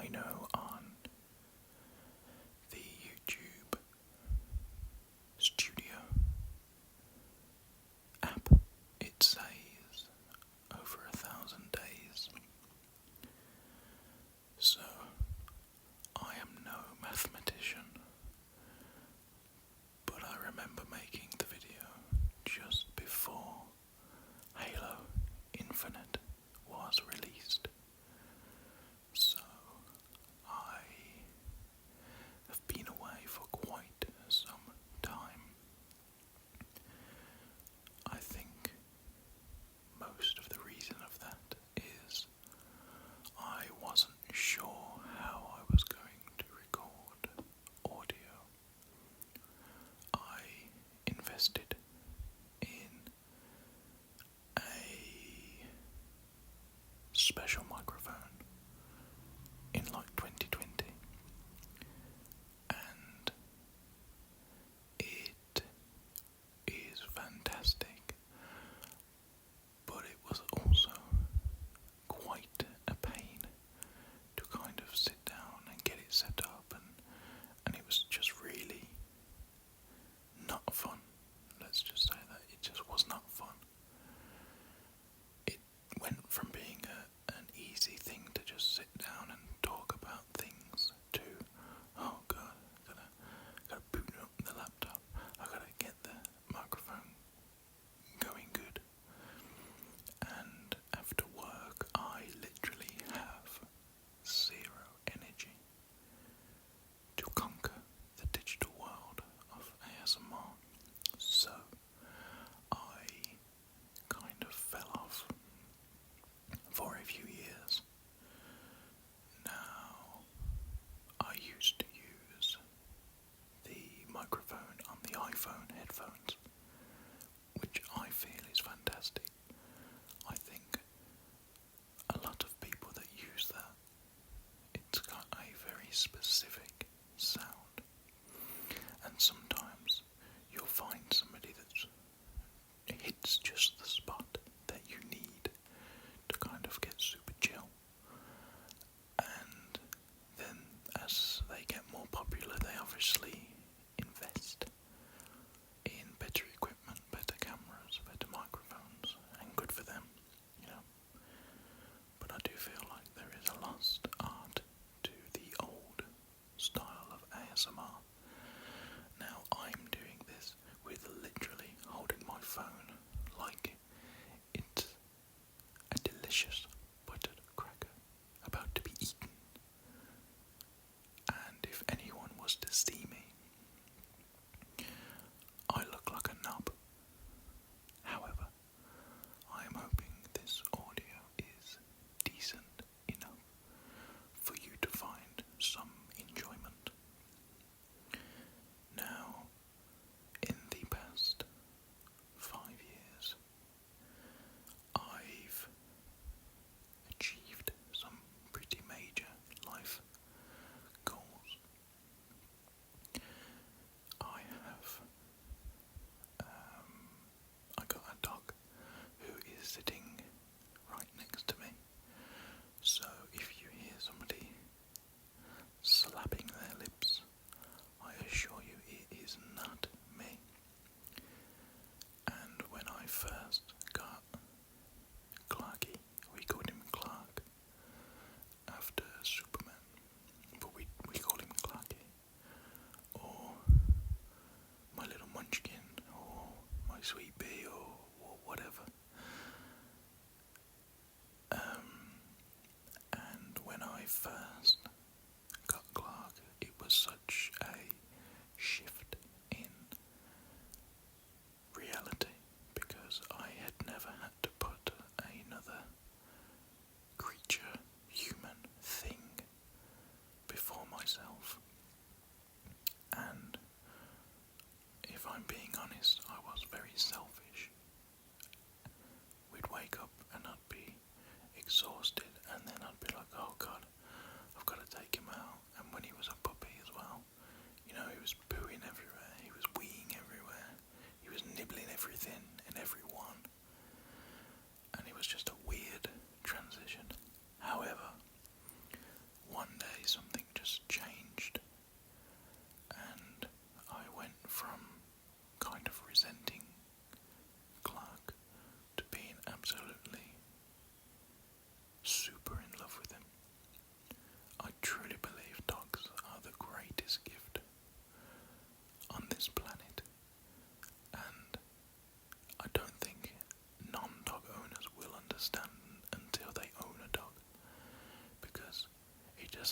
I know on the YouTube Studio app it says over 1,000 days. So I am no mathematician, but I remember making the video just before Halo Infinite was released. So I have been away for quite some time. I think most of the reason of that is I wasn't sure how I was going to record audio. I invested in a special microphone in like 2020, and it is fantastic, but it was also quite a pain to kind of sit down and get it set up, and it was just really not fun. Let's just say that it just was not fun. It went from being an easy thing to just sit down and talk about things to, oh god, gotta boot up the laptop, I gotta get the microphone going good. And after work I literally have zero energy to conquer the digital world of ASMR. So I kind of fell off for a few years. Now, I used to use the microphone on the iPhone headphones, which I feel is fantastic. I think a lot of people that use that, it's got a very specific sound, and sometimes you'll find somebody that hits just the spot that you need to kind of get super chill, and then as they get more popular they obviously invest in better equipment, better cameras, better microphones, and good for them, you know. But I do feel like there is a lost art to the old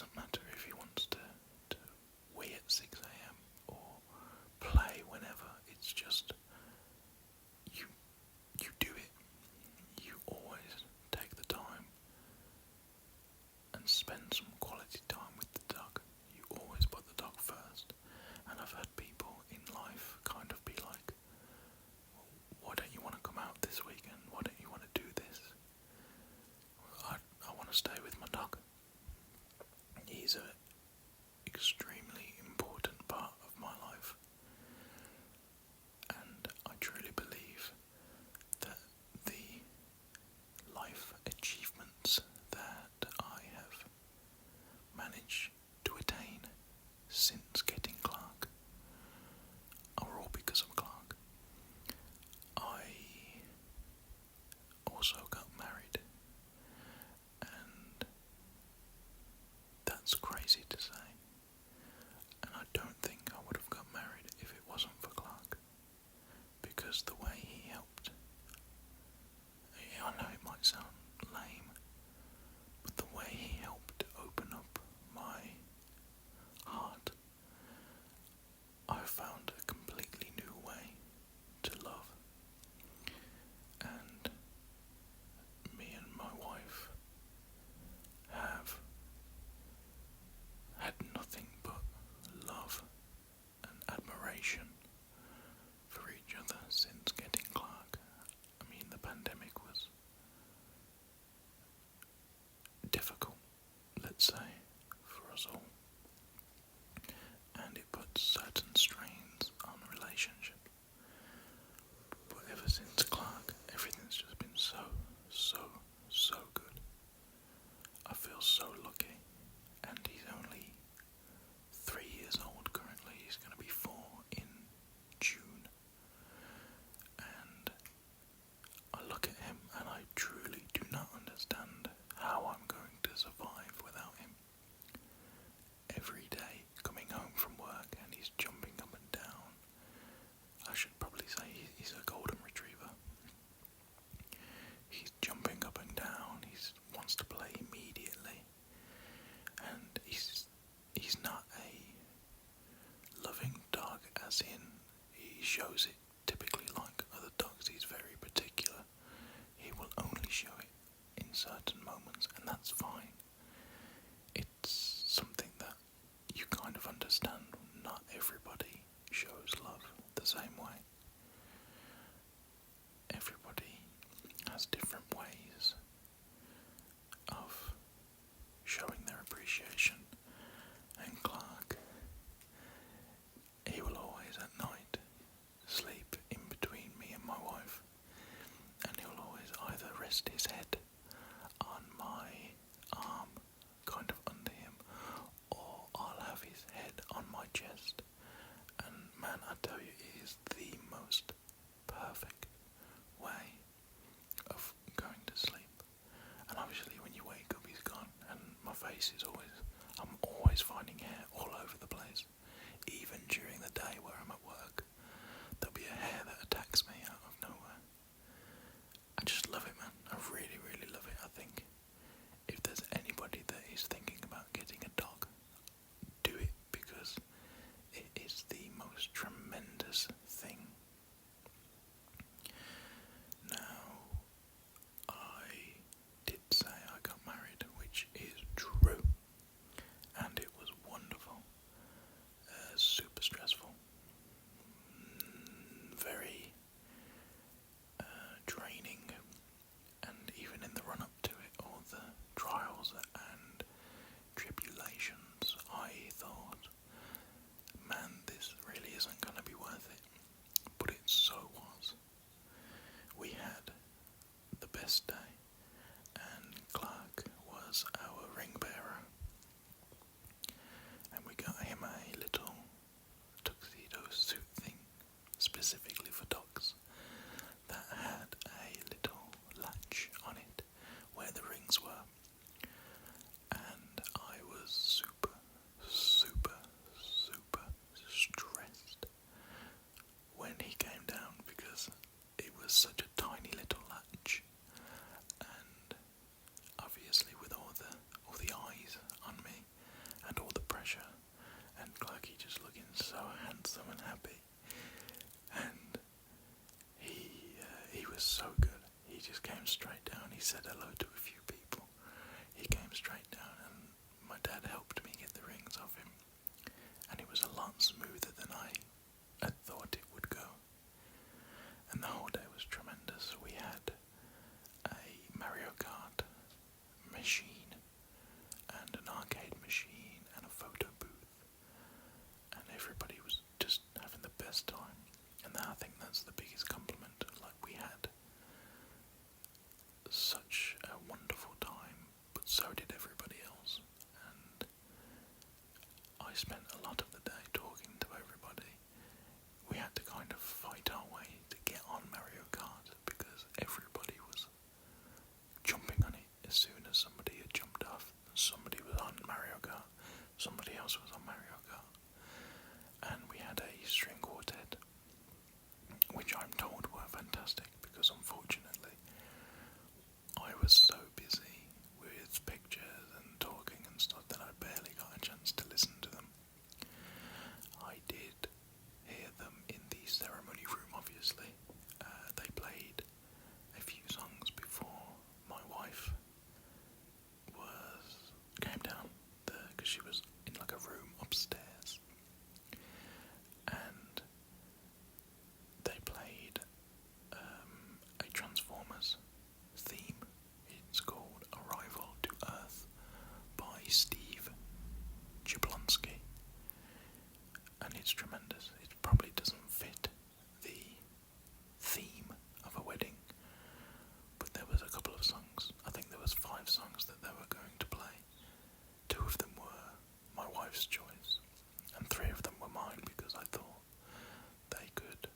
doesn't matter if he wants to wee at 6 a.m. or play whenever. It's just you do it. You always take the time and spend some quality time with the dog. You always put the dog first. And I've had people in life kind of be like, well, why don't you want to come out this weekend? Why don't you want to do this? I want to stay with my dog. He's an extremely important part of my life. And I truly believe that the life achievements that I have managed to attain since getting Clark are all because of Clark. I also got married, and that's crazy to say, and I don't think I would have got married if it wasn't for Clark, because the way he helped, I know it might sound lame, but the way he helped open up my heart, I found a completely new way to love. And me and my wife have had nothing but love and admiration for each other since getting just came straight down. He said hello to a few people. He came straight down, and my dad helped me get the rings off him. And it was a lot smoother than I had thought it would go. And the whole day was tremendous. We had a Mario Kart machine, and an arcade machine, and a photo booth. And everybody was just having the best time. And I think that's the biggest compliment. Like, we had such a wonderful time, but so did everybody else. And I spent a lot of the day talking to everybody. We had to kind of fight our way to get on Mario Kart because everybody was jumping on it as soon as somebody had jumped off. Somebody was on Mario Kart, somebody else was on Mario Kart. And we had a string quartet, which I'm told were fantastic because unfortunately I was so busy with pictures and talking and stuff that I barely got a chance to listen to them. I did hear them in the ceremony room, obviously. They played a few songs before my wife came down there, because she was in like a room upstairs. And they played a Transformers theme. It's called Arrival to Earth by Steve Jablonski, and it's tremendous. It probably doesn't fit the theme of a wedding, but there was a couple of songs. I think there was 5 songs that they were going to play. 2 of them were my wife's choice, and 3 of them were mine because I thought they could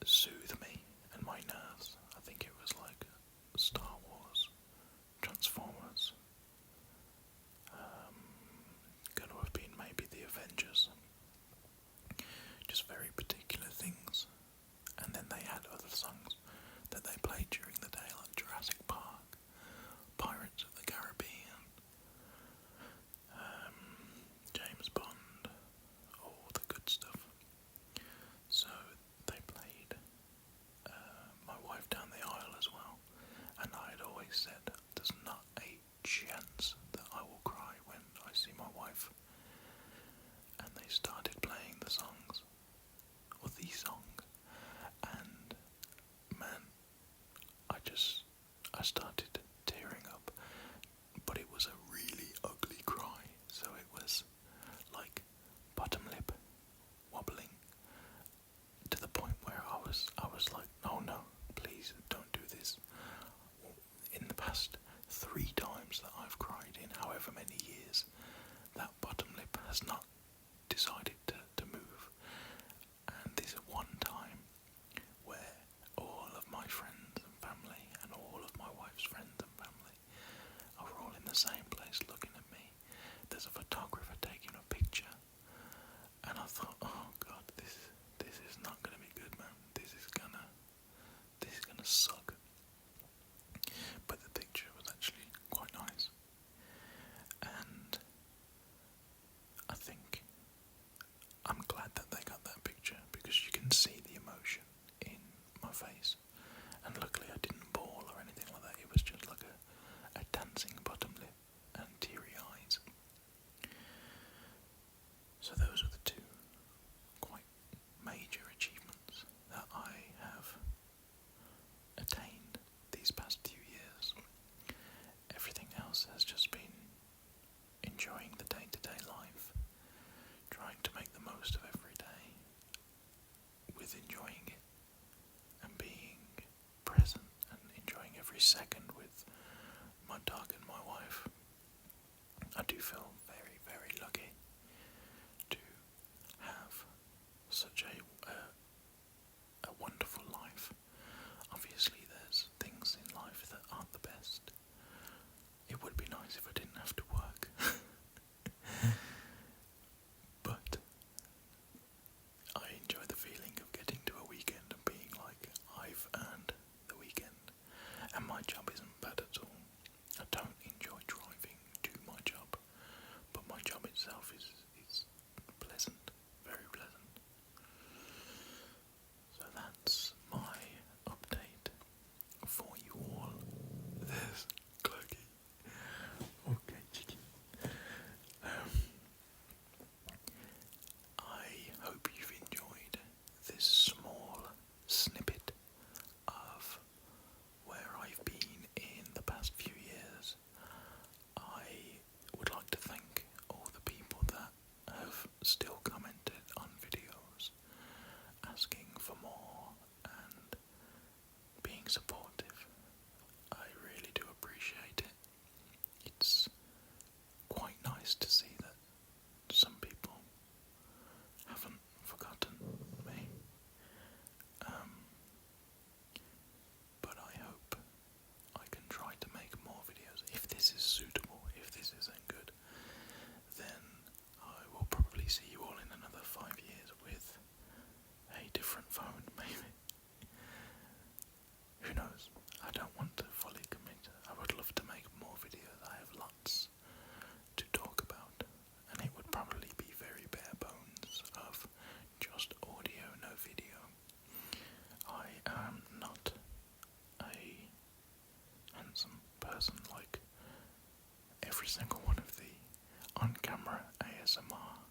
soothe me and my nerves. I think it was like Star Wars, Transformers, gonna have been maybe the Avengers, just very particular things. And then they had other songs that they played during the day, like Jurassic Park, Pirates of the Caribbean, James Bond, all the good stuff. So they played my wife down the aisle as well, and I had always said there's not a chance that I will cry when I see my wife. And they started playing the songs, or the song, and man, I started tearing up, but it was a really ugly cry. So it was like bottom lip wobbling to the point where I was like, no, please don't do this. In the past 3 times that I've cried in however many years, that bottom lip has not decided to move. And this one time where all of my friends and family and all of my wife's friends and family are all in the same place looking at me. There's a photographer taking a picture, and I thought, oh God, this is not gonna be good, man. This is gonna suck. But the picture was actually quite nice, and I think I'm glad that they got that picture because you can see the emotion in my face. And luckily I didn't bawl or anything like that. It was just like a dancing bottom lip and teary eyes. So those are the 2 quite major achievements that I have attained these past few years. Everything else has just been enjoying the day-to-day life, trying to make the most of every day with enjoying it and being present and enjoying every second with my dog and my wife. I do feel very, very lucky to have such a wonderful life. Obviously there's things in life that aren't the best. It would be nice if I didn't have to work. But I enjoy the feeling of getting to a weekend and being like, I've earned the weekend. And my job isn't bad at all. I don't enjoy driving to my job, on camera ASMR.